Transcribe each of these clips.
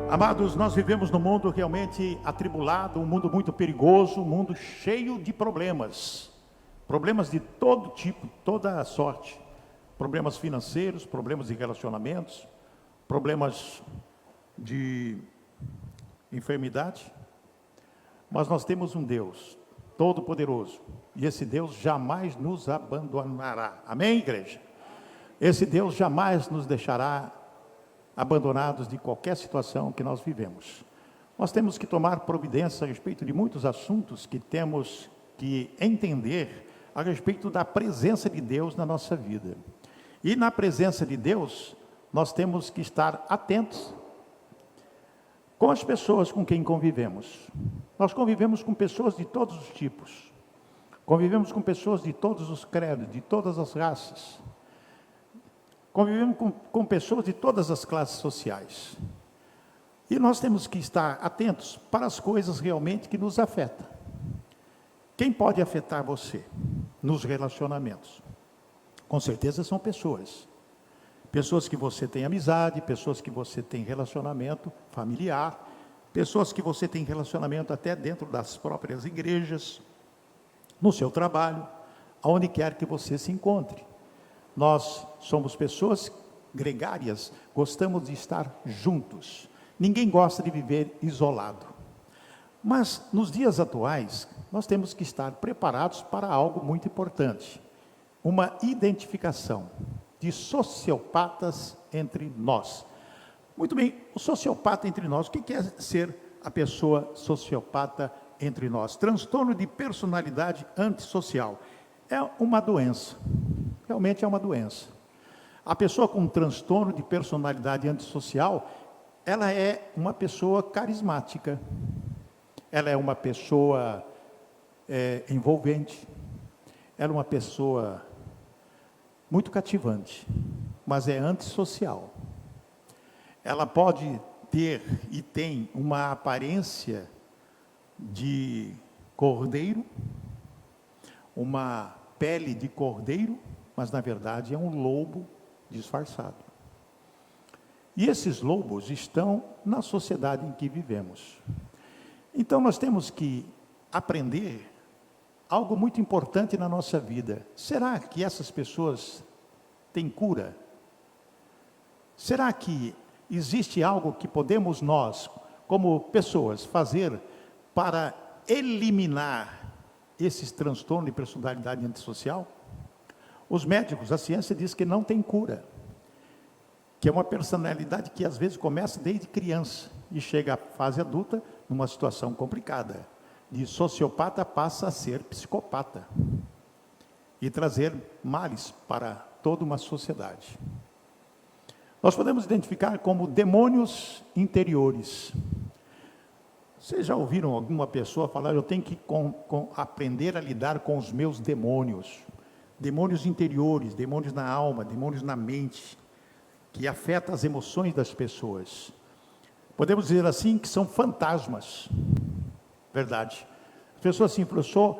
Amados, nós vivemos num mundo realmente atribulado, um mundo muito perigoso, um mundo cheio de problemas. Problemas de todo tipo, toda sorte. Problemas financeiros, problemas de relacionamentos, problemas de enfermidade. Mas nós temos um Deus todo-poderoso. E esse Deus jamais nos abandonará. Amém, igreja? Esse Deus jamais nos deixará abandonados de qualquer situação que nós vivemos. Nós temos que tomar providência a respeito de muitos assuntos que temos que entender a respeito da presença de Deus na nossa vida. E na presença de Deus, nós temos que estar atentos com as pessoas com quem convivemos. Nós convivemos com pessoas de todos os tipos. Convivemos com pessoas de todos os credos, de todas as raças. Convivemos com pessoas de todas as classes sociais. E nós temos que estar atentos para as coisas realmente que nos afetam. Quem pode afetar você nos relacionamentos? Com certeza são pessoas. Pessoas que você tem amizade, pessoas que você tem relacionamento familiar, pessoas que você tem relacionamento até dentro das próprias igrejas, no seu trabalho, aonde quer que você se encontre. Nós somos pessoas gregárias, gostamos de estar juntos. Ninguém gosta de viver isolado. Mas, nos dias atuais, nós temos que estar preparados para algo muito importante. Uma identificação de sociopatas entre nós. Muito bem, o sociopata entre nós, o que é ser a pessoa sociopata entre nós? Transtorno de personalidade antissocial. É uma doença. Realmente é uma doença. A pessoa com transtorno de personalidade antissocial, ela é uma pessoa carismática. Ela é uma pessoa envolvente. Ela é uma pessoa muito cativante, mas é antissocial. Ela pode ter e tem uma aparência de cordeiro, uma pele de cordeiro, mas na verdade é um lobo disfarçado. E esses lobos estão na sociedade em que vivemos. Então nós temos que aprender algo muito importante na nossa vida. Será que essas pessoas têm cura? Será que existe algo que podemos nós, como pessoas, fazer para eliminar esses transtornos de personalidade antissocial? Os médicos, a ciência diz que não tem cura, que é uma personalidade que às vezes começa desde criança e chega à fase adulta numa situação complicada. De sociopata passa a ser psicopata e trazer males para toda uma sociedade. Nós podemos identificar como demônios interiores. Vocês já ouviram alguma pessoa falar, eu tenho que aprender a lidar com os meus demônios? Demônios interiores, demônios na alma, demônios na mente, que afetam as emoções das pessoas. Podemos dizer assim que são fantasmas. Verdade. As pessoas assim falam,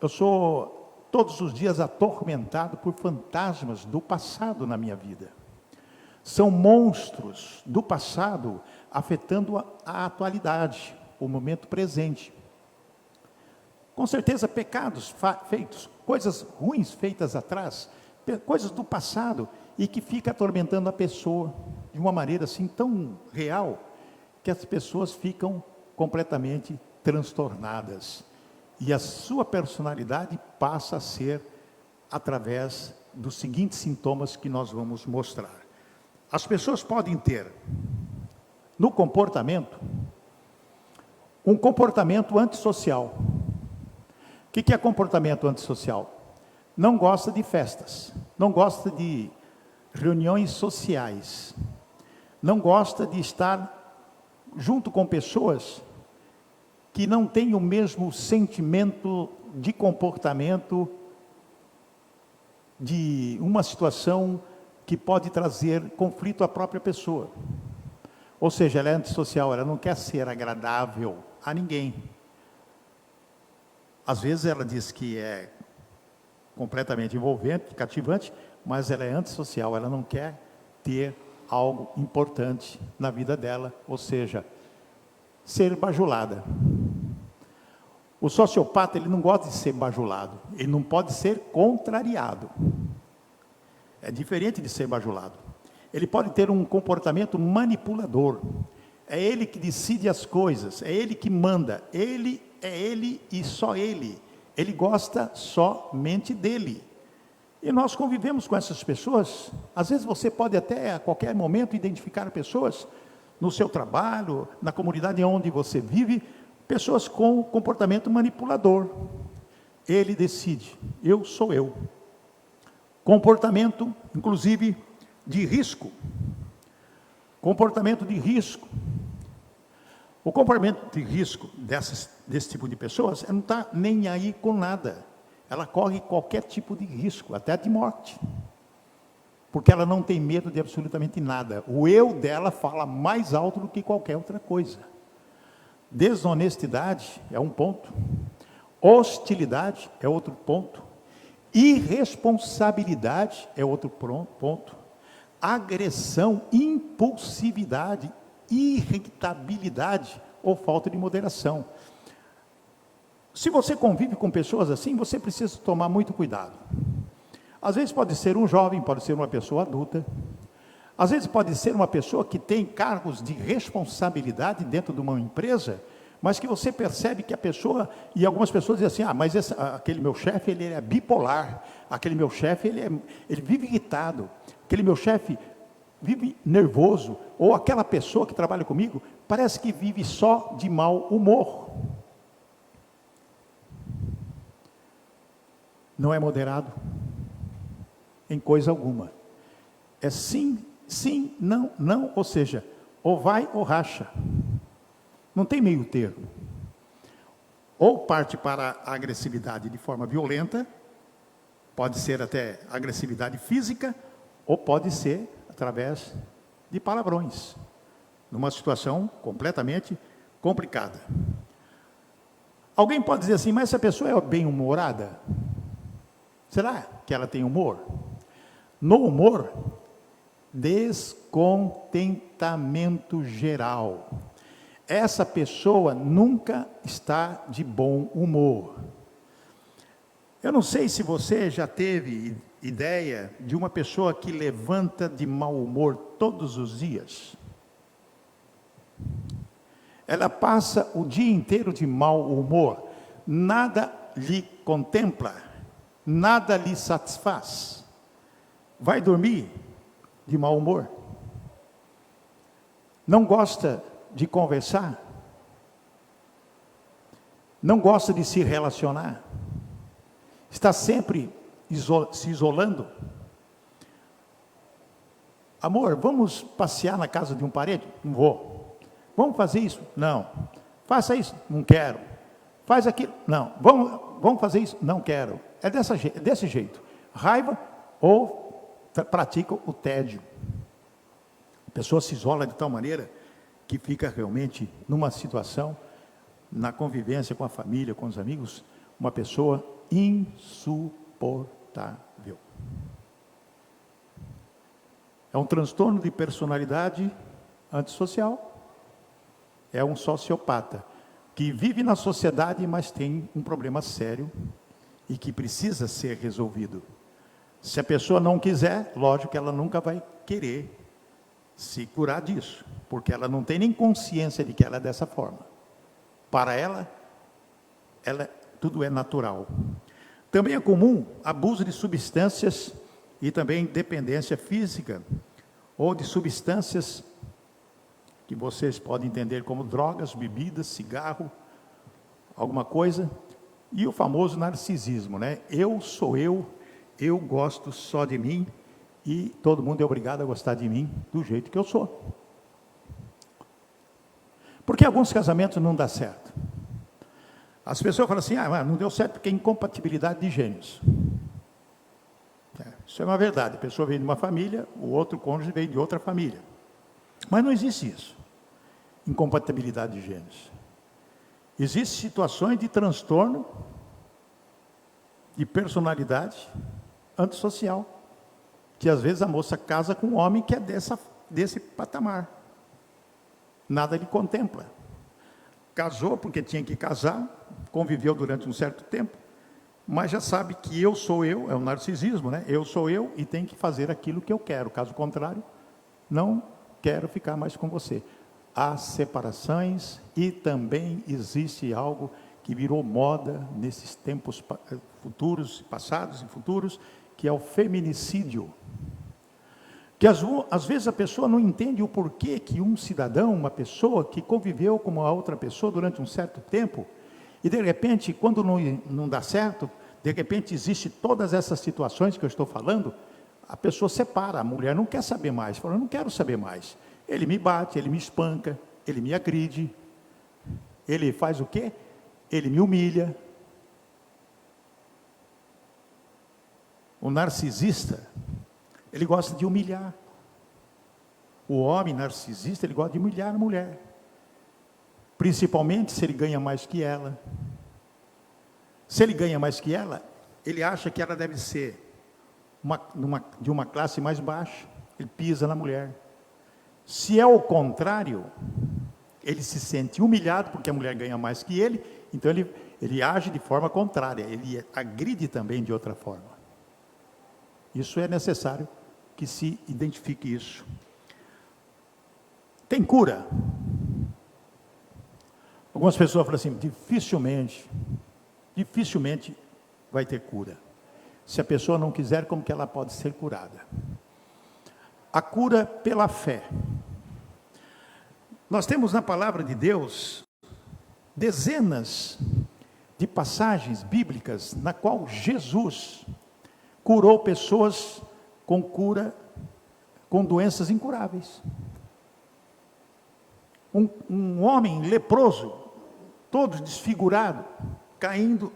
eu sou todos os dias atormentado por fantasmas do passado na minha vida. São monstros do passado afetando a atualidade, o momento presente. Com certeza pecados feitos, coisas ruins feitas atrás, coisas do passado e que fica atormentando a pessoa de uma maneira assim tão real que as pessoas ficam completamente transtornadas e a sua personalidade passa a ser através dos seguintes sintomas que nós vamos mostrar. As pessoas podem ter no comportamento um comportamento antissocial. O que é comportamento antissocial? Não gosta de festas, não gosta de reuniões sociais, não gosta de estar junto com pessoas que não têm o mesmo sentimento de comportamento de uma situação que pode trazer conflito à própria pessoa. Ou seja, ela é antissocial, ela não quer ser agradável a ninguém. Às vezes ela diz que é completamente envolvente, cativante, mas ela é antissocial, ela não quer ter algo importante na vida dela, ou seja, ser bajulada. O sociopata, ele não gosta de ser bajulado, ele não pode ser contrariado. É diferente de ser bajulado. Ele pode ter um comportamento manipulador. É ele que decide as coisas, é ele que manda, ele é ele e só ele. Ele gosta somente dele. E nós convivemos com essas pessoas. Às vezes você pode até a qualquer momento identificar pessoas no seu trabalho, na comunidade onde você vive, pessoas com comportamento manipulador. Ele decide, eu sou eu. Comportamento, inclusive, de risco. Comportamento de risco. O comportamento de risco desse tipo de pessoas, ela não está nem aí com nada. Ela corre qualquer tipo de risco, até de morte. Porque ela não tem medo de absolutamente nada. O eu dela fala mais alto do que qualquer outra coisa. Desonestidade é um ponto. Hostilidade é outro ponto. Irresponsabilidade é outro ponto. Agressão, impulsividade, irritabilidade ou falta de moderação. Se você convive com pessoas assim, você precisa tomar muito cuidado. Às vezes pode ser um jovem, pode ser uma pessoa adulta. Às vezes pode ser uma pessoa que tem cargos de responsabilidade dentro de uma empresa, mas que você percebe que a pessoa, e algumas pessoas dizem assim, mas aquele meu chefe, ele é bipolar, aquele meu chefe, ele vive irritado, aquele meu chefe vive nervoso, ou aquela pessoa que trabalha comigo, parece que vive só de mau humor. Não é moderado em coisa alguma. É sim, sim, não, não, ou seja, ou vai ou racha. Não tem meio termo. Ou parte para a agressividade de forma violenta, pode ser até agressividade física, ou pode ser através de palavrões, numa situação completamente complicada. Alguém pode dizer assim, mas essa pessoa é bem-humorada? Será que ela tem humor? No humor, descontentamento geral. Essa pessoa nunca está de bom humor. Eu não sei se você já teve ideia de uma pessoa que levanta de mau humor todos os dias. Ela passa o dia inteiro de mau humor, nada lhe contempla, nada lhe satisfaz. Vai dormir de mau humor. Não gosta de conversar. Não gosta de se relacionar. Está sempre se isolando. Amor, vamos passear na casa de um parente? Não vou. Vamos fazer isso? Não. Faça isso? Não quero. Faz aquilo? Não. Vamos fazer isso? Não quero. É desse jeito. Raiva ou pratica o tédio. A pessoa se isola de tal maneira que fica realmente numa situação, na convivência com a família, com os amigos, uma pessoa insuportável. É um transtorno de personalidade antissocial. É um sociopata que vive na sociedade, mas tem um problema sério e que precisa ser resolvido. Se a pessoa não quiser, lógico que ela nunca vai querer se curar disso, porque ela não tem nem consciência de que ela é dessa forma. Para ela tudo é natural. Também é comum abuso de substâncias e também dependência física, ou de substâncias que vocês podem entender como drogas, bebidas, cigarro, alguma coisa, e o famoso narcisismo, né? Eu sou eu gosto só de mim, e todo mundo é obrigado a gostar de mim do jeito que eu sou. Porque alguns casamentos não dão certo. As pessoas falam assim, não deu certo porque é incompatibilidade de gênios. Isso é uma verdade, a pessoa veio de uma família, o outro cônjuge veio de outra família. Mas não existe isso, incompatibilidade de gênios. Existem situações de transtorno, de personalidade antissocial, que às vezes a moça casa com um homem que é desse patamar. Nada lhe contempla. Casou porque tinha que casar, conviveu durante um certo tempo, mas já sabe que eu sou eu, é o narcisismo, né? Eu sou eu e tenho que fazer aquilo que eu quero. Caso contrário, não quero ficar mais com você. Há separações e também existe algo que virou moda nesses tempos futuros, passados e futuros, que é o feminicídio. Que às vezes a pessoa não entende o porquê que um cidadão, uma pessoa que conviveu com uma outra pessoa durante um certo tempo, e de repente, quando não dá certo, de repente existe todas essas situações que eu estou falando, a pessoa separa, a mulher não quer saber mais, fala, eu não quero saber mais. Ele me bate, ele me espanca, ele me agride, ele faz o quê? Ele me humilha. O narcisista, ele gosta de humilhar. O homem narcisista, ele gosta de humilhar a mulher. Principalmente se ele ganha mais que ela. Se ele ganha mais que ela, ele acha que ela deve ser de uma classe mais baixa. Ele pisa na mulher. Se é o contrário, ele se sente humilhado porque a mulher ganha mais que ele, então ele age de forma contrária, ele agride também de outra forma. Isso é necessário que se identifique isso. Tem cura? Algumas pessoas falam assim, dificilmente vai ter cura. Se a pessoa não quiser, como que ela pode ser curada? A cura pela fé. Nós temos na palavra de Deus dezenas de passagens bíblicas na qual Jesus curou pessoas com doenças incuráveis. Um homem leproso, todo desfigurado, caindo,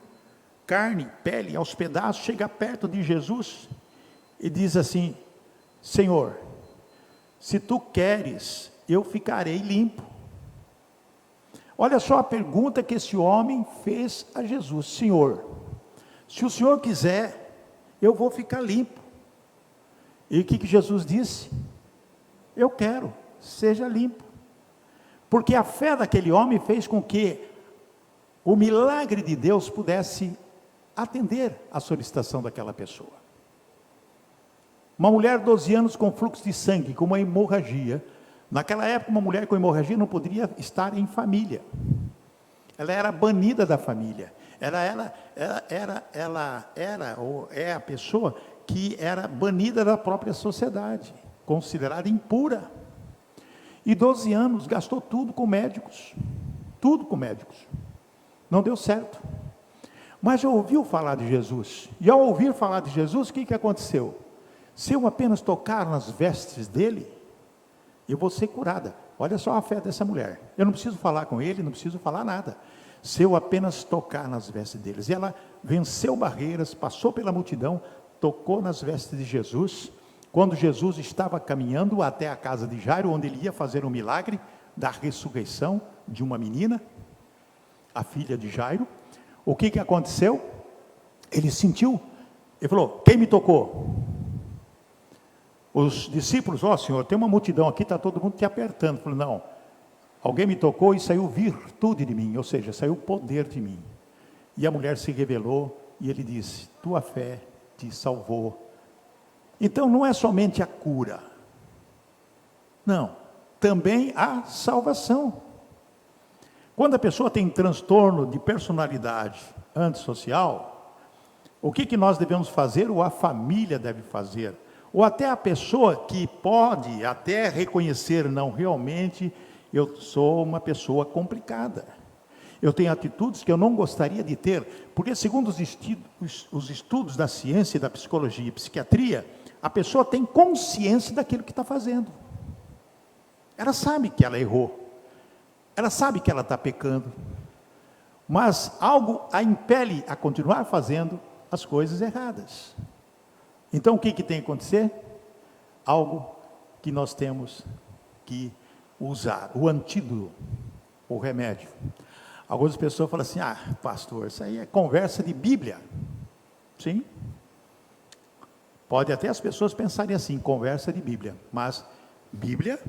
carne, pele aos pedaços, chega perto de Jesus e diz assim, Senhor, se tu queres, eu ficarei limpo. Olha só a pergunta que esse homem fez a Jesus, Senhor, se o Senhor quiser, eu vou ficar limpo. E o que Jesus disse? Eu quero, seja limpo. Porque a fé daquele homem fez com que o milagre de Deus pudesse atender à solicitação daquela pessoa. Uma mulher de 12 anos com fluxo de sangue, com uma hemorragia. Naquela época, uma mulher com hemorragia não poderia estar em família. Ela era banida da família. Ela era ou é a pessoa que era banida da própria sociedade, considerada impura. E 12 anos, gastou tudo com médicos. Tudo com médicos. Não deu certo. Mas já ouviu falar de Jesus. E ao ouvir falar de Jesus, o que aconteceu? Se eu apenas tocar nas vestes dele, eu vou ser curada. Olha só a fé dessa mulher. Eu não preciso falar com ele, não preciso falar nada. Se eu apenas tocar nas vestes deles. E ela venceu barreiras, passou pela multidão, tocou nas vestes de Jesus. Quando Jesus estava caminhando até a casa de Jairo, onde ele ia fazer um milagre da ressurreição de uma menina, a filha de Jairo, o que aconteceu? Ele sentiu, ele falou, quem me tocou? Os discípulos, Senhor, tem uma multidão aqui, está todo mundo te apertando. Ele falou, não, alguém me tocou e saiu virtude de mim, ou seja, saiu poder de mim. E a mulher se revelou e ele disse, tua fé te salvou. Então não é somente a cura, não, também a salvação. Quando a pessoa tem transtorno de personalidade antissocial, o que nós devemos fazer, ou a família deve fazer, ou até a pessoa que pode até reconhecer, não, realmente eu sou uma pessoa complicada, eu tenho atitudes que eu não gostaria de ter, porque segundo os estudos da ciência, da psicologia e psiquiatria, a pessoa tem consciência daquilo que está fazendo, ela sabe que ela errou, ela sabe que ela está pecando, mas algo a impele a continuar fazendo as coisas erradas. Então o que tem que acontecer? Algo que nós temos que usar, o antídoto, o remédio. Algumas pessoas falam assim, pastor, isso aí é conversa de Bíblia. Sim. Pode até as pessoas pensarem assim, conversa de Bíblia, mas Bíblia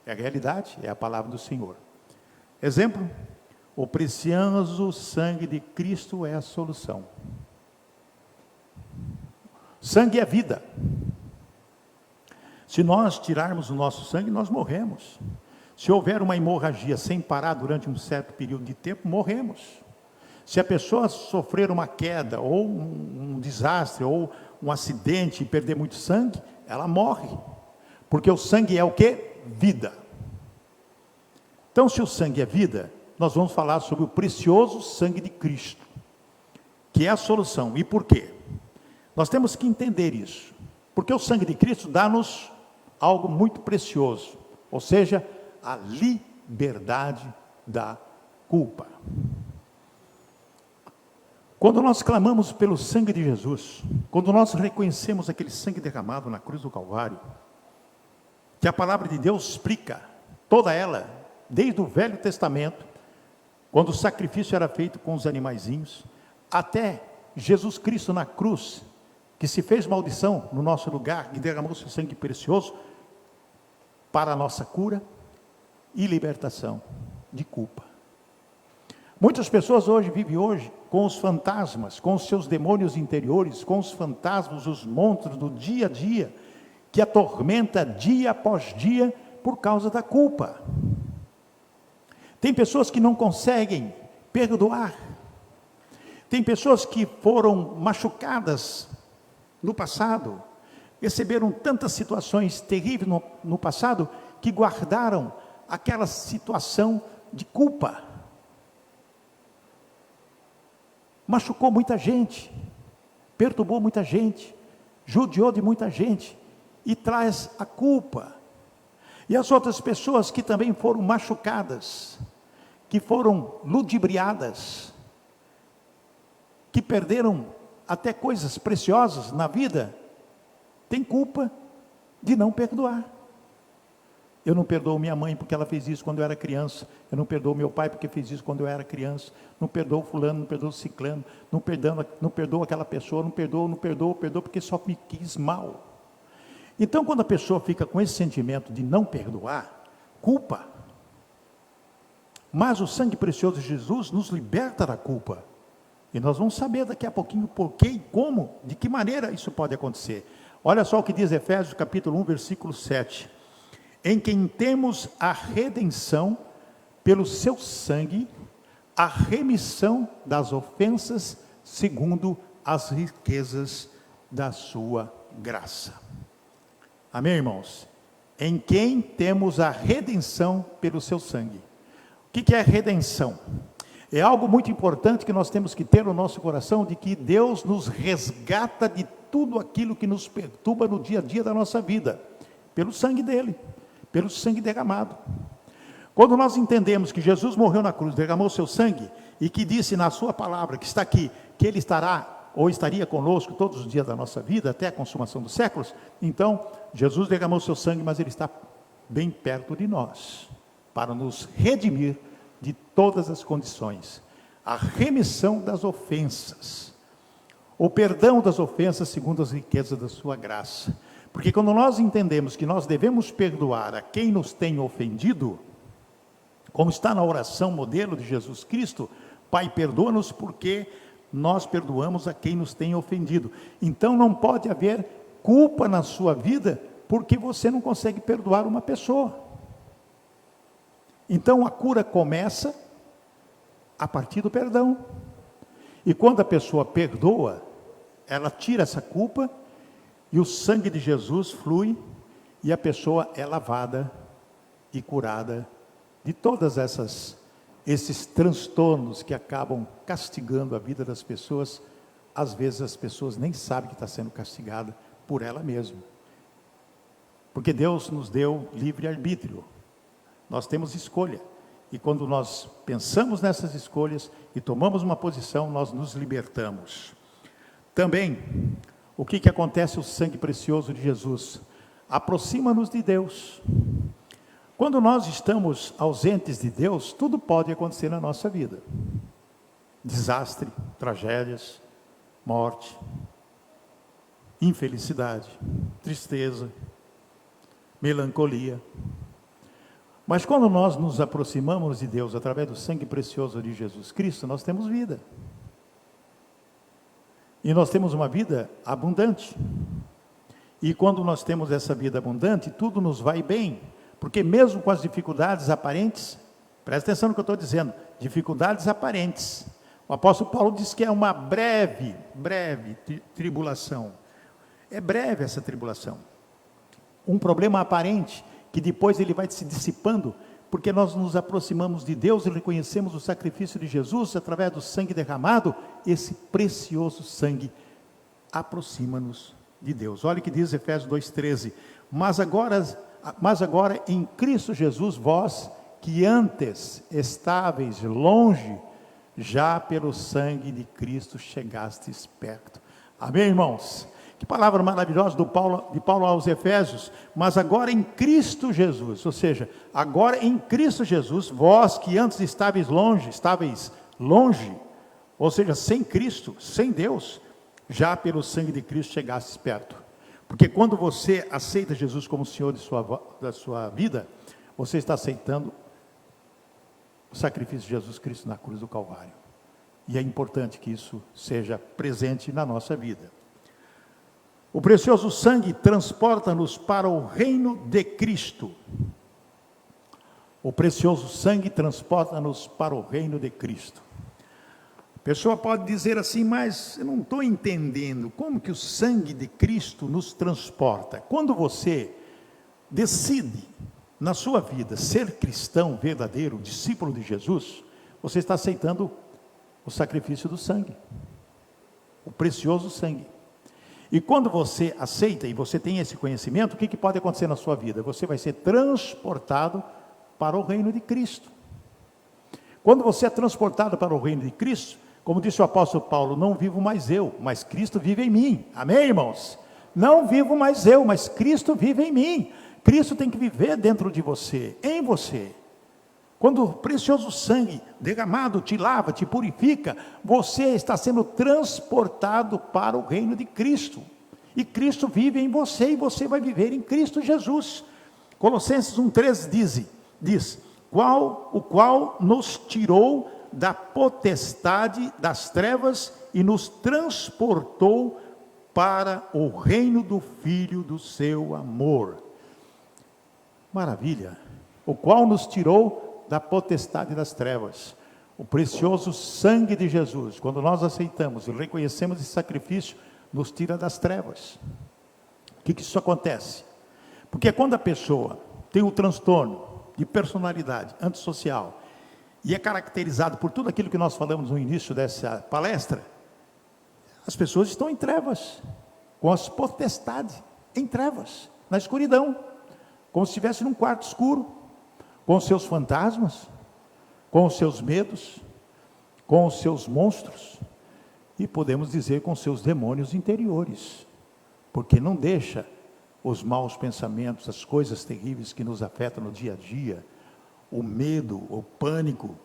é a realidade, é a palavra do Senhor. Exemplo, o precioso sangue de Cristo é a solução. Sangue é vida. Se nós tirarmos o nosso sangue, nós morremos. Se houver uma hemorragia sem parar durante um certo período de tempo, morremos. Se a pessoa sofrer uma queda, ou um desastre, ou um acidente e perder muito sangue, ela morre. Porque o sangue é o quê? Vida. Então, se o sangue é vida, nós vamos falar sobre o precioso sangue de Cristo, que é a solução. E por quê? Nós temos que entender isso. Porque o sangue de Cristo dá-nos algo muito precioso, ou seja, a liberdade da culpa. Quando nós clamamos pelo sangue de Jesus, quando nós reconhecemos aquele sangue derramado na cruz do Calvário, que a palavra de Deus explica, toda ela, desde o Velho Testamento, quando o sacrifício era feito com os animaizinhos, até Jesus Cristo na cruz, que se fez maldição no nosso lugar e derramou seu sangue precioso para a nossa cura e libertação de culpa. Muitas pessoas vivem hoje com os fantasmas, com os seus demônios interiores, com os fantasmas, os monstros do dia a dia, que atormenta dia após dia por causa da culpa. Tem pessoas que não conseguem perdoar. Tem pessoas que foram machucadas no passado, receberam tantas situações terríveis no passado, que guardaram aquela situação de culpa. Machucou muita gente, perturbou muita gente, judiou de muita gente, e traz a culpa. E as outras pessoas que também foram machucadas, que foram ludibriadas, que perderam até coisas preciosas na vida, tem culpa de não perdoar. Eu não perdoo minha mãe porque ela fez isso quando eu era criança. Eu não perdoo meu pai porque fez isso quando eu era criança. Não perdoo fulano, não perdoo ciclano. Não perdoo aquela pessoa, não perdoo porque só me quis mal. Então, quando a pessoa fica com esse sentimento de não perdoar, culpa. Mas o sangue precioso de Jesus nos liberta da culpa. E nós vamos saber daqui a pouquinho por quê e como, de que maneira isso pode acontecer. Olha só o que diz Efésios capítulo 1, versículo 7. Em quem temos a redenção pelo seu sangue, a remissão das ofensas, segundo as riquezas da sua graça. Amém, irmãos? Em quem temos a redenção pelo seu sangue. O que é redenção? É algo muito importante que nós temos que ter no nosso coração, de que Deus nos resgata de tudo aquilo que nos perturba no dia a dia da nossa vida, pelo sangue dele, pelo sangue derramado. Quando nós entendemos que Jesus morreu na cruz, derramou seu sangue, e que disse na sua palavra, que está aqui, que ele estará ou estaria conosco todos os dias da nossa vida, até a consumação dos séculos, então, Jesus derramou seu sangue, mas ele está bem perto de nós, para nos redimir de todas as condições. A remissão das ofensas, o perdão das ofensas segundo as riquezas da sua graça. Porque quando nós entendemos que nós devemos perdoar a quem nos tem ofendido, como está na oração modelo de Jesus Cristo, Pai, perdoa-nos porque nós perdoamos a quem nos tem ofendido. Então não pode haver culpa na sua vida porque você não consegue perdoar uma pessoa. Então a cura começa a partir do perdão. E quando a pessoa perdoa, ela tira essa culpa e o sangue de Jesus flui e a pessoa é lavada e curada de todas esses transtornos que acabam castigando a vida das pessoas. Às vezes as pessoas nem sabem que está sendo castigada por ela mesma. Porque Deus nos deu livre-arbítrio. Nós temos escolha. E quando nós pensamos nessas escolhas e tomamos uma posição, nós nos libertamos. Também, o que acontece? O sangue precioso de Jesus aproxima-nos de Deus. Quando nós estamos ausentes de Deus, tudo pode acontecer na nossa vida. Desastre, tragédias, morte, infelicidade, tristeza. melancolia. Mas quando nós nos aproximamos de Deus através do sangue precioso de Jesus Cristo, nós temos vida. E nós temos uma vida abundante. E quando nós temos essa vida abundante, tudo nos vai bem. Porque mesmo com as dificuldades aparentes, presta atenção no que eu estou dizendo, dificuldades aparentes. O apóstolo Paulo diz que é uma breve tribulação. É breve essa tribulação. Um problema aparente, que depois ele vai se dissipando, porque nós nos aproximamos de Deus e reconhecemos o sacrifício de Jesus através do sangue derramado. Esse precioso sangue aproxima-nos de Deus. Olha o que diz Efésios 2,13. Mas agora em Cristo Jesus, vós que antes estáveis longe, já pelo sangue de Cristo chegastes perto. Amém, irmãos? Que palavra maravilhosa de Paulo aos Efésios. Mas agora em Cristo Jesus, ou seja, agora em Cristo Jesus, vós que antes estáveis longe, ou seja, sem Cristo, sem Deus, já pelo sangue de Cristo chegastes perto. Porque quando você aceita Jesus como Senhor da sua vida, você está aceitando o sacrifício de Jesus Cristo na cruz do Calvário. E é importante que isso seja presente na nossa vida. O precioso sangue transporta-nos para o reino de Cristo. O precioso sangue transporta-nos para o reino de Cristo. A pessoa pode dizer assim, mas eu não estou entendendo como que o sangue de Cristo nos transporta. Quando você decide na sua vida ser cristão verdadeiro, discípulo de Jesus, você está aceitando o sacrifício do sangue, o precioso sangue. E quando você aceita e você tem esse conhecimento, o que pode acontecer na sua vida? Você vai ser transportado para o reino de Cristo. Quando você é transportado para o reino de Cristo, como disse o apóstolo Paulo, não vivo mais eu, mas Cristo vive em mim. Amém, irmãos? Não vivo mais eu, mas Cristo vive em mim. Cristo tem que viver dentro de você, em você. Quando o precioso sangue derramado te lava, te purifica, você está sendo transportado para o reino de Cristo. E Cristo vive em você e você vai viver em Cristo Jesus. Colossenses 1,13 diz, o qual nos tirou da potestade das trevas e nos transportou para o reino do Filho do seu amor. Maravilha! O qual nos tirou da potestade das trevas. O precioso sangue de Jesus, quando nós aceitamos e reconhecemos esse sacrifício, nos tira das trevas. O que isso acontece? Porque quando a pessoa tem um transtorno de personalidade antissocial e é caracterizado por tudo aquilo que nós falamos no início dessa palestra, as pessoas estão em trevas, com as potestades em trevas, na escuridão, como se estivesse num quarto escuro, com os seus fantasmas, com os seus medos, com os seus monstros, e podemos dizer com seus demônios interiores, porque não deixa os maus pensamentos, as coisas terríveis que nos afetam no dia a dia, o medo, o pânico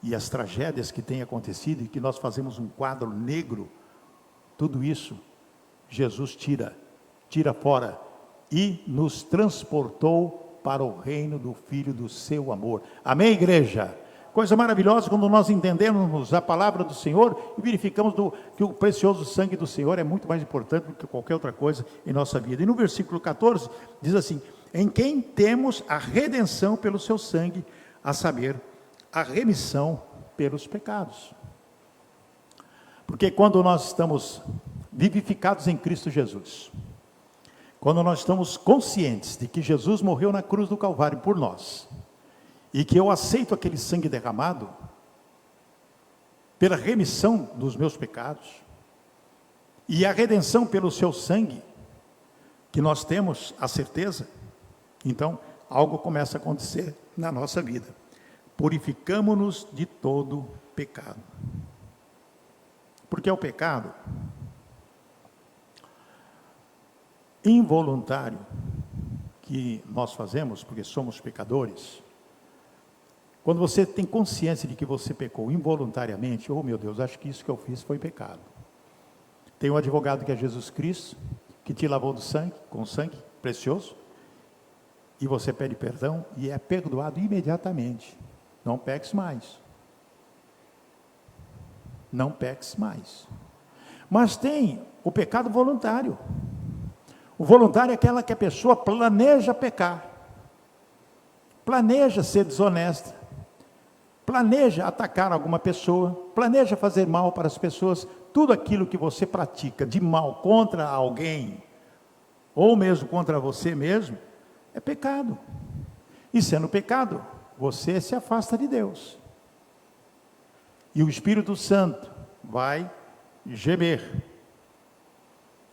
e as tragédias que têm acontecido e que nós fazemos um quadro negro, tudo isso Jesus tira fora e nos transportou para o reino do Filho do seu amor. Amém, igreja? Coisa maravilhosa quando nós entendemos a palavra do Senhor e verificamos que o precioso sangue do Senhor é muito mais importante do que qualquer outra coisa em nossa vida. E no versículo 14 diz assim, em quem temos a redenção pelo seu sangue, a saber, a remissão pelos pecados. Porque quando nós estamos vivificados em Cristo Jesus, quando nós estamos conscientes de que Jesus morreu na cruz do Calvário por nós, e que eu aceito aquele sangue derramado, pela remissão dos meus pecados, e a redenção pelo seu sangue, que nós temos a certeza, então algo começa a acontecer na nossa vida. Purificamo-nos de todo pecado. Porque é o pecado involuntário que nós fazemos, porque somos pecadores. Quando você tem consciência de que você pecou involuntariamente, oh meu Deus, acho que isso que eu fiz foi pecado. Tem um advogado que é Jesus Cristo, que te lavou do sangue, com sangue precioso, e você pede perdão e é perdoado imediatamente. Não peques mais. Não peques mais. Mas tem o pecado voluntário. O voluntário é aquela que a pessoa planeja pecar, planeja ser desonesta, planeja atacar alguma pessoa, planeja fazer mal para as pessoas. Tudo aquilo que você pratica de mal contra alguém, ou mesmo contra você mesmo, é pecado. E sendo pecado, você se afasta de Deus. E o Espírito Santo vai gemer.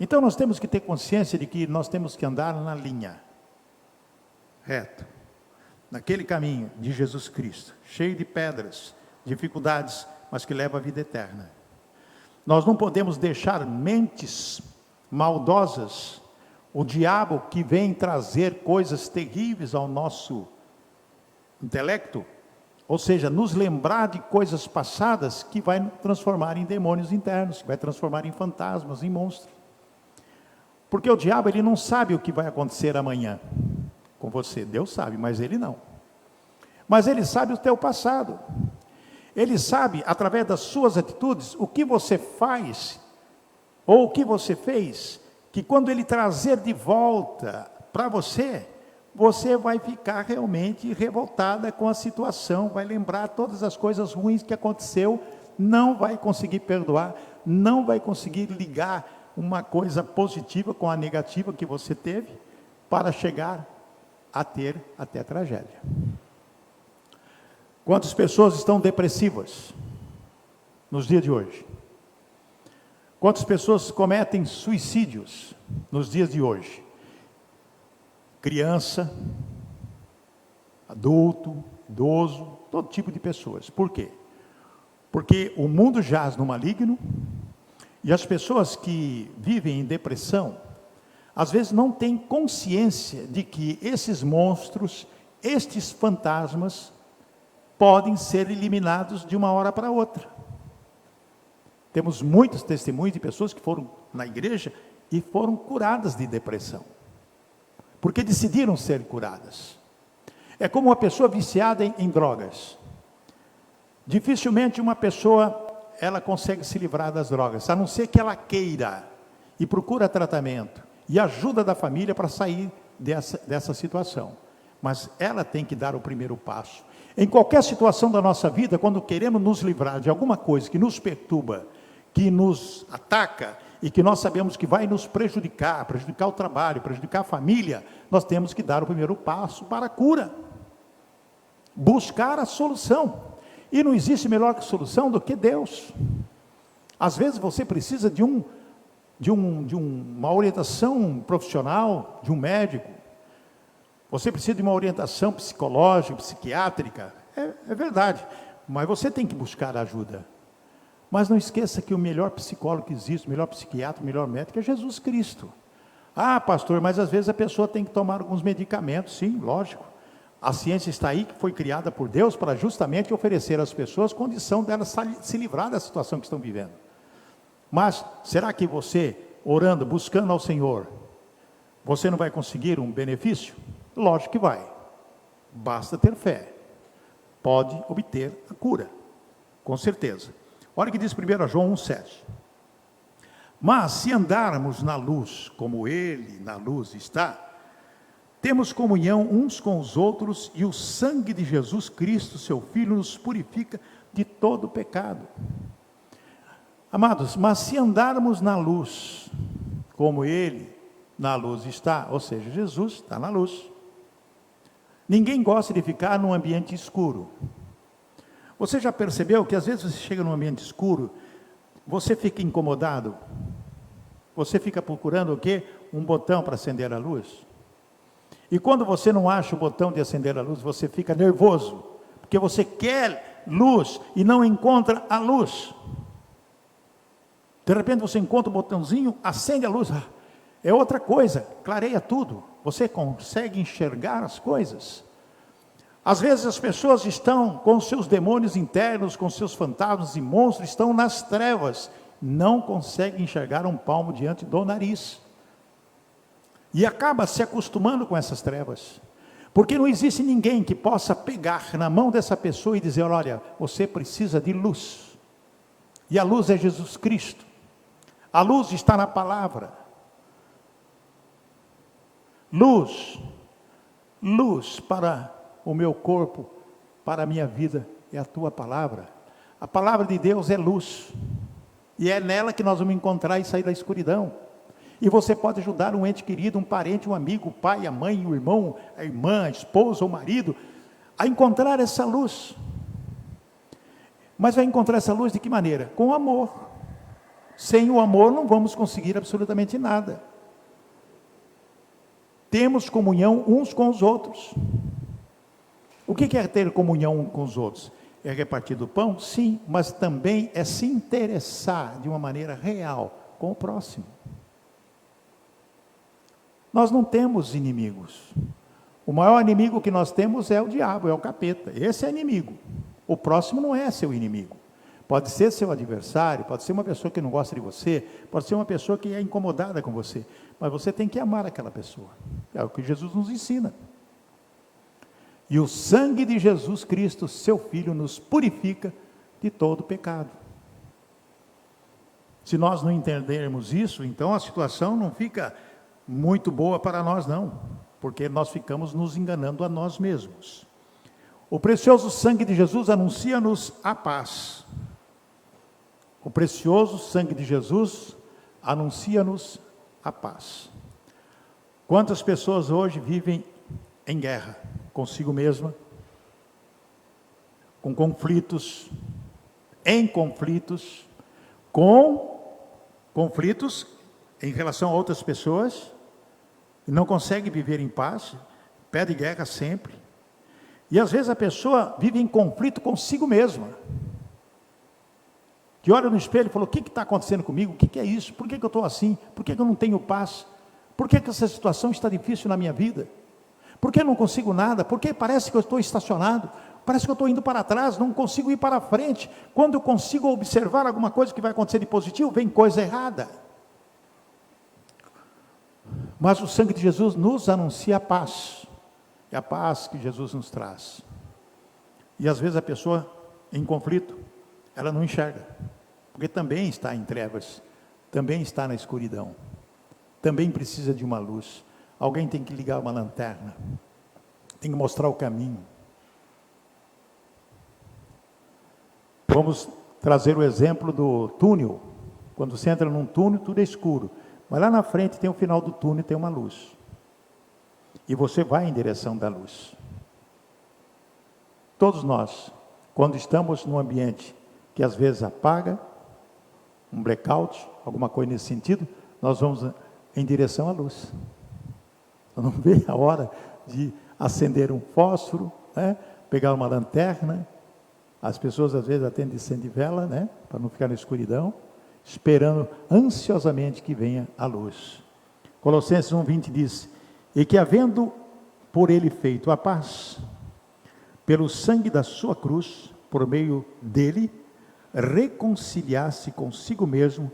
Então nós temos que ter consciência de que nós temos que andar na linha reto, naquele caminho de Jesus Cristo, cheio de pedras, dificuldades, mas que leva à vida eterna. Nós não podemos deixar mentes maldosas, o diabo que vem trazer coisas terríveis ao nosso intelecto, ou seja, nos lembrar de coisas passadas que vai transformar em demônios internos, que vai transformar em fantasmas, em monstros. Porque o diabo, ele não sabe o que vai acontecer amanhã com você. Deus sabe, mas ele não. Mas ele sabe o teu passado. Ele sabe, através das suas atitudes, o que você faz, ou o que você fez, que quando ele trazer de volta para você, você vai ficar realmente revoltada com a situação, vai lembrar todas as coisas ruins que aconteceu, não vai conseguir perdoar, não vai conseguir ligar uma coisa positiva com a negativa que você teve, para chegar a ter até tragédia. Quantas pessoas estão depressivas nos dias de hoje? Quantas pessoas cometem suicídios nos dias de hoje? Criança, adulto, idoso, todo tipo de pessoas. Por quê? Porque o mundo jaz no maligno, e as pessoas que vivem em depressão, às vezes não têm consciência de que esses monstros, estes fantasmas, podem ser eliminados de uma hora para outra. Temos muitos testemunhos de pessoas que foram na igreja e foram curadas de depressão, porque decidiram ser curadas. É como uma pessoa viciada em drogas. Dificilmente uma pessoa, ela consegue se livrar das drogas, a não ser que ela queira e procura tratamento e ajuda da família para sair dessa situação. Mas ela tem que dar o primeiro passo. Em qualquer situação da nossa vida, quando queremos nos livrar de alguma coisa que nos perturba, que nos ataca e que nós sabemos que vai nos prejudicar o trabalho, prejudicar a família, nós temos que dar o primeiro passo para a cura. Buscar a solução. E não existe melhor solução do que Deus. Às vezes você precisa de uma orientação profissional, de um médico. Você precisa de uma orientação psicológica, psiquiátrica. É verdade. Mas você tem que buscar ajuda. Mas não esqueça que o melhor psicólogo que existe, o melhor psiquiatra, o melhor médico é Jesus Cristo. Ah, pastor, mas às vezes a pessoa tem que tomar alguns medicamentos. Sim, lógico. A ciência está aí, que foi criada por Deus para justamente oferecer às pessoas condição delas se livrar da situação que estão vivendo. Mas, será que você, orando, buscando ao Senhor, você não vai conseguir um benefício? Lógico que vai. Basta ter fé. Pode obter a cura. Com certeza. Olha o que diz 1 João 1,7. Mas se andarmos na luz, como Ele na luz está, temos comunhão uns com os outros, e o sangue de Jesus Cristo, seu Filho, nos purifica de todo pecado. Amados, mas se andarmos na luz, como Ele na luz está, ou seja, Jesus está na luz. Ninguém gosta de ficar num ambiente escuro. Você já percebeu que às vezes você chega num ambiente escuro, você fica incomodado? Você fica procurando o quê? Um botão para acender a luz? E quando você não acha o botão de acender a luz, você fica nervoso, porque você quer luz e não encontra a luz. De repente você encontra o botãozinho, acende a luz, é outra coisa, clareia tudo, você consegue enxergar as coisas. Às vezes as pessoas estão com seus demônios internos, com seus fantasmas e monstros, estão nas trevas, não conseguem enxergar um palmo diante do nariz. E acaba se acostumando com essas trevas. Porque não existe ninguém que possa pegar na mão dessa pessoa e dizer: olha, você precisa de luz. E a luz é Jesus Cristo. A luz está na palavra. Luz para o meu corpo, para a minha vida, é a tua palavra. A palavra de Deus é luz. E é nela que nós vamos encontrar e sair da escuridão. E você pode ajudar um ente querido, um parente, um amigo, o pai, a mãe, o irmão, a irmã, a esposa, o marido, a encontrar essa luz. Mas vai encontrar essa luz de que maneira? Com o amor. Sem o amor não vamos conseguir absolutamente nada. Temos comunhão uns com os outros. O que é ter comunhão uns com os outros? É repartir do pão? Sim, mas também é se interessar de uma maneira real com o próximo. Nós não temos inimigos. O maior inimigo que nós temos é o diabo, é o capeta. Esse é inimigo. O próximo não é seu inimigo. Pode ser seu adversário, pode ser uma pessoa que não gosta de você, pode ser uma pessoa que é incomodada com você, mas você tem que amar aquela pessoa. É o que Jesus nos ensina. E o sangue de Jesus Cristo, seu Filho, nos purifica de todo pecado. Se nós não entendermos isso, então a situação não fica muito boa para nós não, porque nós ficamos nos enganando a nós mesmos. O precioso sangue de Jesus anuncia-nos a paz. O precioso sangue de Jesus anuncia-nos a paz. Quantas pessoas hoje vivem em guerra consigo mesma, com conflitos, em conflitos, com conflitos em relação a outras pessoas, e não consegue viver em paz, pede guerra sempre. E às vezes a pessoa vive em conflito consigo mesma, que olha no espelho e fala: o que está acontecendo comigo? O que é isso? Por que eu estou assim? Por que eu não tenho paz? Por que essa situação está difícil na minha vida? Por que eu não consigo nada? Por que parece que eu estou estacionado? Parece que eu estou indo para trás, não consigo ir para frente. Quando eu consigo observar alguma coisa que vai acontecer de positivo, vem coisa errada. Mas o sangue de Jesus nos anuncia a paz. É a paz que Jesus nos traz. E às vezes a pessoa em conflito, ela não enxerga, porque também está em trevas, também está na escuridão, também precisa de uma luz. Alguém tem que ligar uma lanterna, tem que mostrar o caminho. Vamos trazer o exemplo do túnel. Quando você entra num túnel, tudo é escuro, mas lá na frente tem o final do túnel, tem uma luz, e você vai em direção da luz. Todos nós, quando estamos num ambiente que às vezes apaga, um blackout, alguma coisa nesse sentido, nós vamos em direção à luz. Não vê a hora de acender um fósforo, né? Pegar uma lanterna. As pessoas às vezes até acendem vela, né? Para não ficar na escuridão, esperando ansiosamente que venha a luz. Colossenses 1:20 diz: e que havendo por ele feito a paz, pelo sangue da sua cruz, por meio dele, reconciliasse consigo mesmo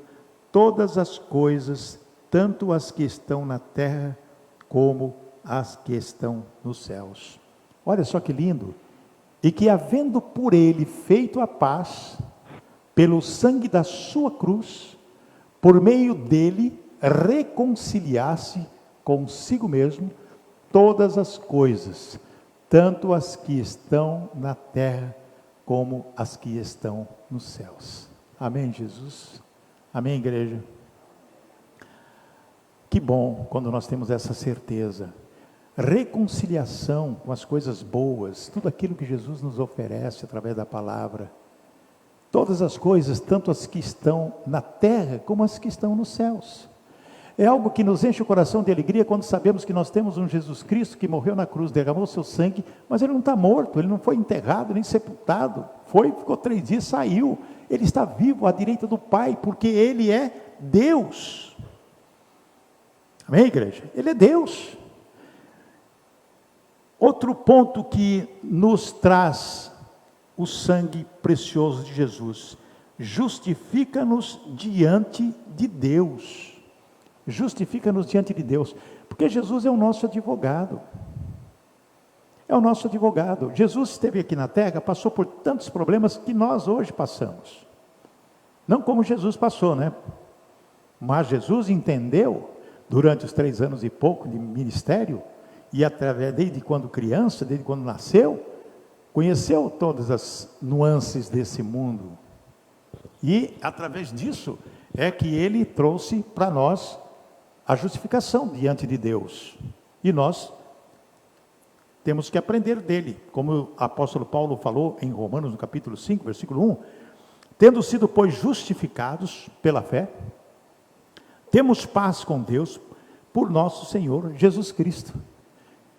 todas as coisas, tanto as que estão na terra, como as que estão nos céus. Olha só que lindo. E que havendo por ele feito a paz, pelo sangue da sua cruz, por meio dele, reconciliasse consigo mesmo todas as coisas, tanto as que estão na terra, como as que estão nos céus. Amém, Jesus? Amém, igreja? Que bom quando nós temos essa certeza. Reconciliação com as coisas boas, tudo aquilo que Jesus nos oferece através da palavra. Todas as coisas, tanto as que estão na terra, como as que estão nos céus. É algo que nos enche o coração de alegria quando sabemos que nós temos um Jesus Cristo que morreu na cruz, derramou seu sangue, mas ele não está morto, ele não foi enterrado, nem sepultado. Ficou 3 dias, saiu. Ele está vivo à direita do Pai, porque ele é Deus. Amém, igreja? Ele é Deus. Outro ponto que nos traz o sangue precioso de Jesus: justifica-nos diante de Deus. Justifica-nos diante de Deus, porque Jesus é o nosso advogado. é o nosso advogado. Jesus esteve aqui na terra, passou por tantos problemas que nós hoje passamos. Não como Jesus passou, né? Mas Jesus entendeu, durante os 3 anos e pouco de ministério, e através, desde quando criança, desde quando nasceu, conheceu todas as nuances desse mundo. E através disso é que ele trouxe para nós a justificação diante de Deus. E nós temos que aprender dele, como o apóstolo Paulo falou em Romanos, no capítulo 5, versículo 1, tendo sido, pois, justificados pela fé, temos paz com Deus por nosso Senhor Jesus Cristo.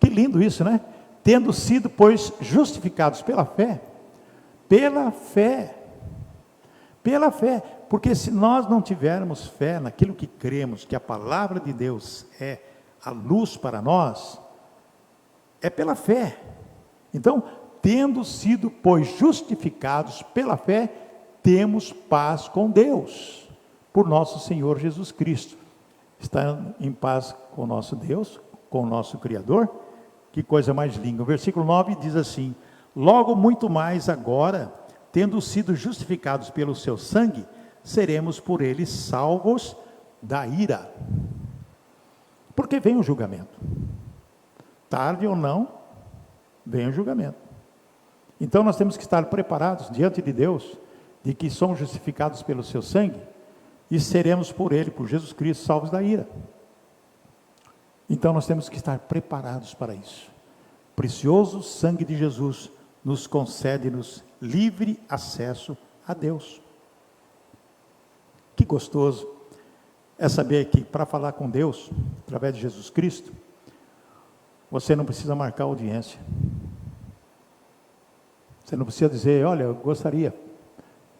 Que lindo isso, né? Tendo sido, pois, justificados pela fé, porque se nós não tivermos fé naquilo que cremos, que a palavra de Deus é a luz para nós, é pela fé. Então, tendo sido, pois, justificados pela fé, temos paz com Deus, por nosso Senhor Jesus Cristo. Está em paz com o nosso Deus, com o nosso Criador. Que coisa mais linda. O versículo 9 diz assim: logo muito mais agora, tendo sido justificados pelo seu sangue, seremos por ele salvos da ira. Porque vem o julgamento. Tarde ou não, vem o julgamento. Então nós temos que estar preparados diante de Deus, de que somos justificados pelo seu sangue, e seremos por ele, por Jesus Cristo, salvos da ira. Então nós temos que estar preparados para isso. O precioso sangue de Jesus nos concede-nos livre acesso a Deus. Que gostoso é saber que para falar com Deus, através de Jesus Cristo, você não precisa marcar audiência. Você não precisa dizer, olha, eu gostaria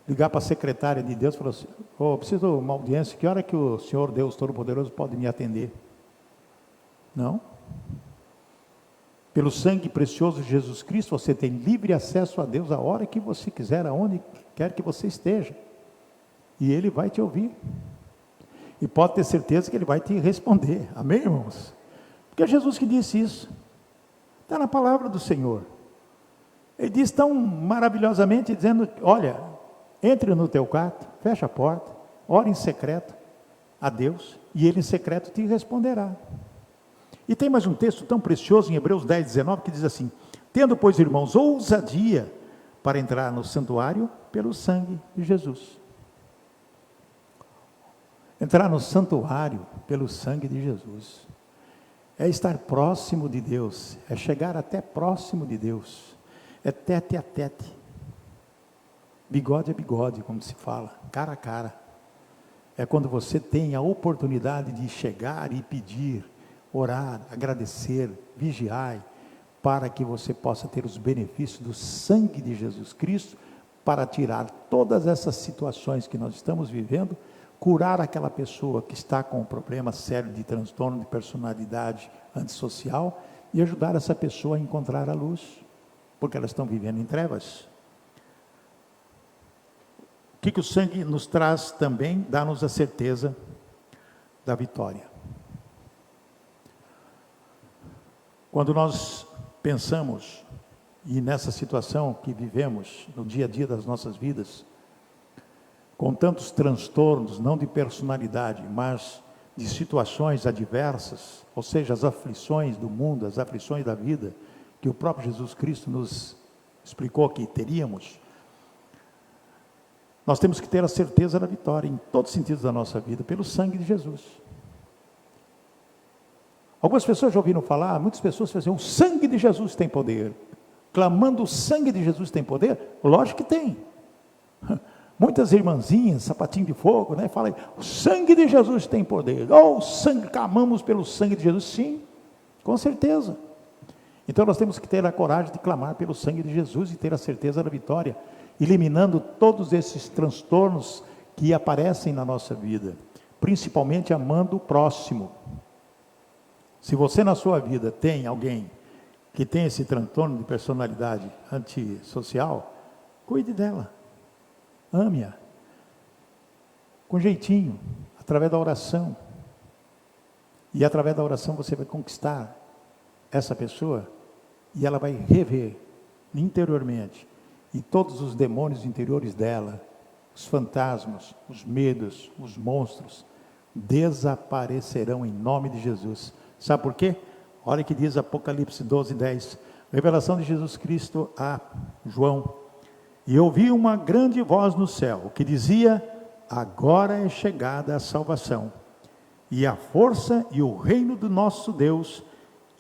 ligar para a secretária de Deus e falar assim, eu preciso de uma audiência, que hora que o Senhor Deus Todo-Poderoso pode me atender? Não. Pelo sangue precioso de Jesus Cristo, você tem livre acesso a Deus a hora que você quiser, aonde quer que você esteja. E Ele vai te ouvir. E pode ter certeza que Ele vai te responder. Amém, irmãos? Porque é Jesus que disse isso. Está na palavra do Senhor. Ele diz tão maravilhosamente, dizendo, olha, entre no teu quarto, fecha a porta, ora em secreto a Deus, e Ele em secreto te responderá. E tem mais um texto tão precioso em Hebreus 10, 19, que diz assim, tendo, pois, irmãos, ousadia para entrar no santuário pelo sangue de Jesus. Entrar no santuário pelo sangue de Jesus. É estar próximo de Deus, é chegar até próximo de Deus, é tete a tete, bigode a bigode, como se fala, cara a cara. É quando você tem a oportunidade de chegar e pedir, orar, agradecer, vigiar, para que você possa ter os benefícios do sangue de Jesus Cristo, para tirar todas essas situações que nós estamos vivendo, curar aquela pessoa que está com um problema sério de transtorno de personalidade antissocial, e ajudar essa pessoa a encontrar a luz, porque elas estão vivendo em trevas. O que o sangue nos traz também? Dá-nos a certeza da vitória. Quando nós pensamos, e nessa situação que vivemos no dia a dia das nossas vidas, com tantos transtornos, não de personalidade, mas de situações adversas, ou seja, as aflições do mundo, as aflições da vida, que o próprio Jesus Cristo nos explicou que teríamos, nós temos que ter a certeza da vitória, em todos os sentidos da nossa vida, pelo sangue de Jesus. Algumas pessoas já ouviram falar, muitas pessoas falam assim, o sangue de Jesus tem poder. Clamando o sangue de Jesus tem poder? Lógico que tem. Muitas irmãzinhas, sapatinho de fogo, né, falam, o sangue de Jesus tem poder. Oh, sangue, clamamos pelo sangue de Jesus. Sim, com certeza. Então nós temos que ter a coragem de clamar pelo sangue de Jesus e ter a certeza da vitória, eliminando todos esses transtornos que aparecem na nossa vida, principalmente amando o próximo. Se você na sua vida tem alguém que tem esse transtorno de personalidade antissocial, cuide dela, ame-a, com jeitinho, através da oração. E através da oração você vai conquistar essa pessoa e ela vai rever interiormente, e todos os demônios interiores dela, os fantasmas, os medos, os monstros, desaparecerão em nome de Jesus. Sabe por quê? Olha que diz Apocalipse 12:10, revelação de Jesus Cristo a João. E ouvi uma grande voz no céu, que dizia: agora é chegada a salvação, e a força e o reino do nosso Deus,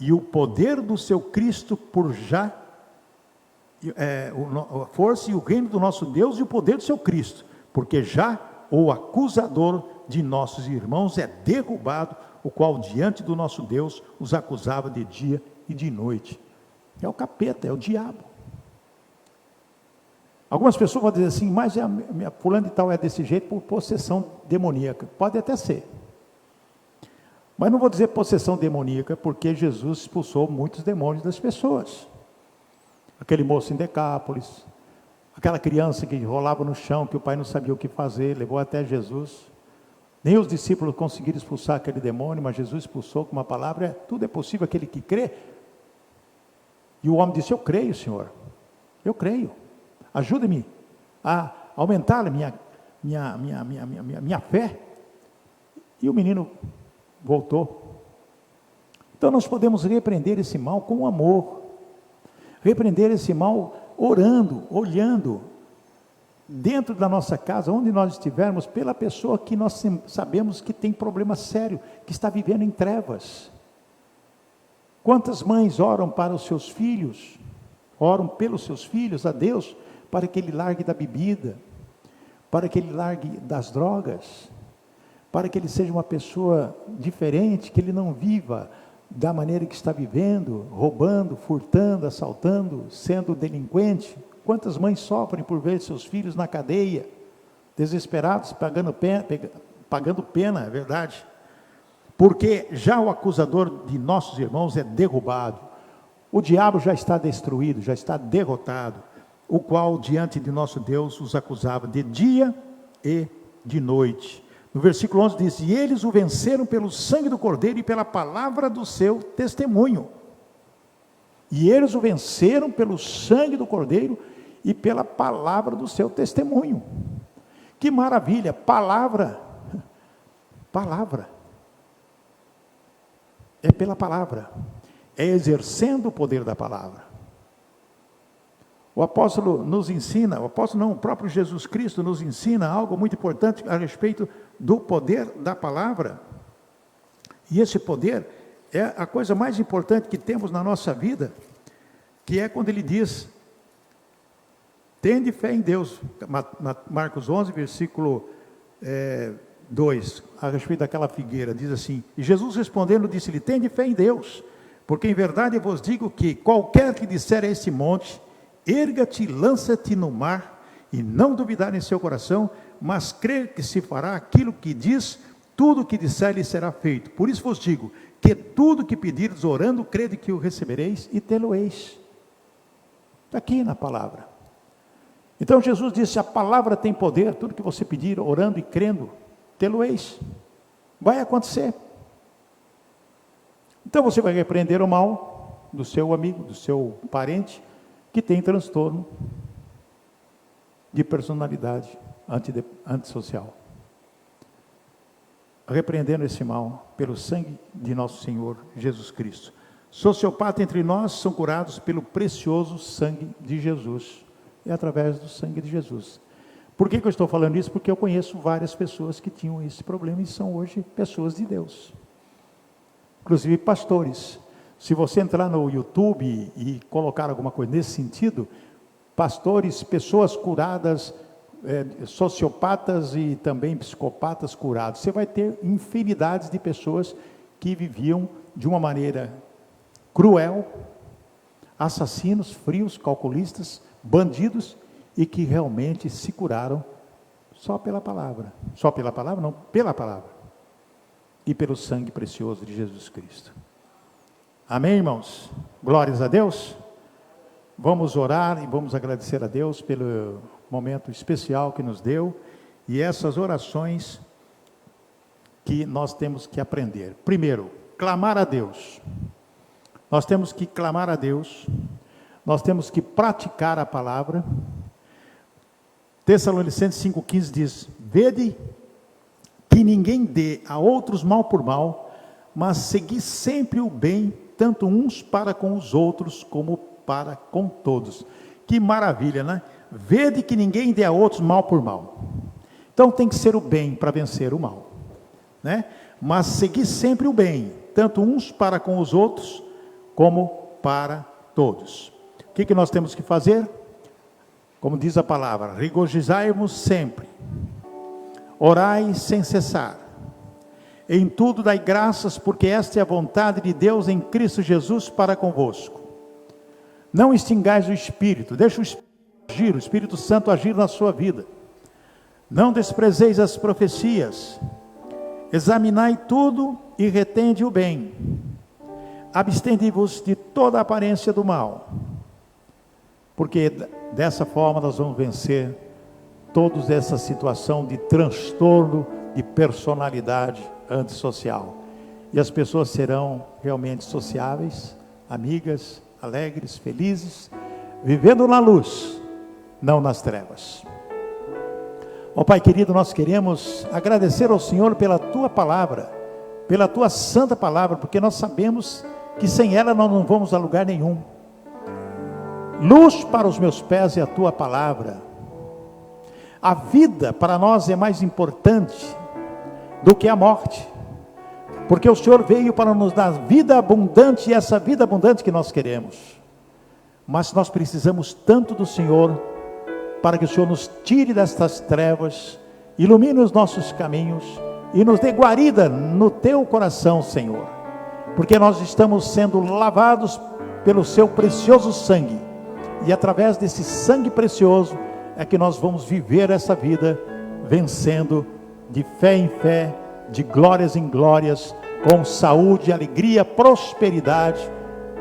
e o poder do seu Cristo por já, a força e o reino do nosso Deus e o poder do seu Cristo, porque já o acusador de nossos irmãos é derrubado, o qual diante do nosso Deus os acusava de dia e de noite. É o capeta, é o diabo. Algumas pessoas vão dizer assim, mas minha fulano de tal é desse jeito por possessão demoníaca. Pode até ser. Mas não vou dizer possessão demoníaca, porque Jesus expulsou muitos demônios das pessoas. Aquele moço em Decápolis, aquela criança que rolava no chão, que o pai não sabia o que fazer, levou até Jesus. Nem os discípulos conseguiram expulsar aquele demônio, mas Jesus expulsou com uma palavra: tudo é possível aquele que crê. E o homem disse: eu creio, Senhor, eu creio. Ajude-me a aumentar a minha fé. E o menino voltou. Então nós podemos repreender esse mal com amor. Repreender esse mal orando, olhando, dentro da nossa casa, onde nós estivermos, pela pessoa que nós sabemos que tem problema sério, que está vivendo em trevas. Quantas mães oram para os seus filhos, oram pelos seus filhos a Deus, para que ele largue da bebida, para que ele largue das drogas, para que ele seja uma pessoa diferente, que ele não viva da maneira que está vivendo, roubando, furtando, assaltando, sendo delinquente. Quantas mães sofrem por ver seus filhos na cadeia, desesperados, pagando pena, é verdade. Porque já o acusador de nossos irmãos é derrubado, o diabo já está destruído, já está derrotado, o qual diante de nosso Deus os acusava de dia e de noite. No versículo 11 diz: e eles o venceram pelo sangue do Cordeiro e pela palavra do seu testemunho. E eles o venceram pelo sangue do Cordeiro e pela palavra do seu testemunho. Que maravilha! Palavra, é pela palavra, é exercendo o poder da palavra. O apóstolo nos ensina, o próprio Jesus Cristo nos ensina algo muito importante a respeito do poder da palavra. E esse poder é a coisa mais importante que temos na nossa vida, que é quando ele diz: tende fé em Deus. Marcos 11, versículo 2, a respeito daquela figueira, diz assim: e Jesus respondendo disse-lhe: tende fé em Deus, porque em verdade eu vos digo que qualquer que disser a este monte: erga-te, lança-te no mar, e não duvidar em seu coração, mas crer que se fará aquilo que diz, tudo o que disser lhe será feito. Por isso vos digo, que tudo que pedirdes orando, crede que o recebereis e tê-lo-eis. Está aqui na palavra. Então Jesus disse: a palavra tem poder, tudo que você pedir orando e crendo, tê-lo-eis. Vai acontecer. Então você vai repreender o mal do seu amigo, do seu parente, que tem transtorno de personalidade antissocial. Repreendendo esse mal pelo sangue de nosso Senhor Jesus Cristo. Sociopata entre nós são curados pelo precioso sangue de Jesus. É através do sangue de Jesus. Por que eu estou falando isso? Porque eu conheço várias pessoas que tinham esse problema e são hoje pessoas de Deus. Inclusive pastores. Se você entrar no YouTube e colocar alguma coisa nesse sentido, pastores, pessoas curadas, sociopatas e também psicopatas curados, você vai ter infinidades de pessoas que viviam de uma maneira cruel, assassinos, frios, calculistas, bandidos, e que realmente se curaram só pela palavra. Só pela palavra? Não, pela palavra. E pelo sangue precioso de Jesus Cristo. Amém, irmãos? Glórias a Deus. Vamos orar e vamos agradecer a Deus pelo momento especial que nos deu e essas orações que nós temos que aprender. Primeiro, clamar a Deus. Nós temos que clamar a Deus, nós temos que praticar a palavra. Tessalonicenses 5,15 diz: vede que ninguém dê a outros mal por mal, mas segui sempre o bem, tanto uns para com os outros, como para com todos. Que maravilha, né? Vede que ninguém dê a outros mal por mal. Então tem que ser o bem para vencer o mal, né? Mas seguir sempre o bem, tanto uns para com os outros, como para todos. O que nós temos que fazer? Como diz a palavra, regozijai-vos sempre, orai sem cessar, em tudo dai graças, porque esta é a vontade de Deus em Cristo Jesus para convosco. Não extingais o Espírito, deixa o Espírito Santo agir na sua vida. Não desprezeis as profecias, examinai tudo e retende o bem. Abstende-vos de toda a aparência do mal, porque dessa forma nós vamos vencer toda essa situação de transtorno de personalidade antissocial. E as pessoas serão realmente sociáveis, amigas, alegres, felizes, vivendo na luz, não nas trevas. Ó Pai querido, nós queremos agradecer ao Senhor pela Tua palavra, pela Tua santa palavra, porque nós sabemos que sem ela nós não vamos a lugar nenhum. Luz para os meus pés é a Tua palavra. A vida para nós é mais importante do que a morte, porque o Senhor veio para nos dar vida abundante, e essa vida abundante que nós queremos. Mas nós precisamos tanto do Senhor, para que o Senhor nos tire destas trevas, ilumine os nossos caminhos, e nos dê guarida no Teu coração, Senhor, porque nós estamos sendo lavados pelo Seu precioso sangue, e através desse sangue precioso, é que nós vamos viver essa vida, vencendo de fé em fé, de glórias em glórias, com saúde, alegria, prosperidade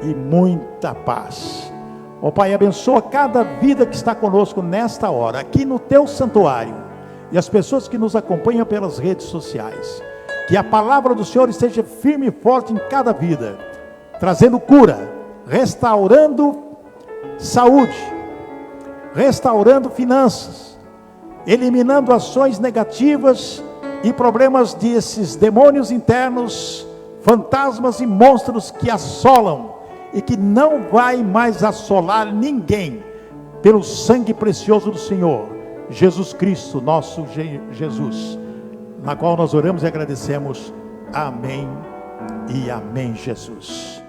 e muita paz. Ó Pai, abençoa cada vida que está conosco nesta hora, aqui no Teu santuário, e as pessoas que nos acompanham pelas redes sociais. Que a palavra do Senhor esteja firme e forte em cada vida, trazendo cura, restaurando saúde, restaurando finanças, eliminando ações negativas e problemas desses demônios internos, fantasmas e monstros que assolam e que não vai mais assolar ninguém, pelo sangue precioso do Senhor Jesus Cristo, nosso Jesus, na qual nós oramos e agradecemos. Amém e amém, Jesus.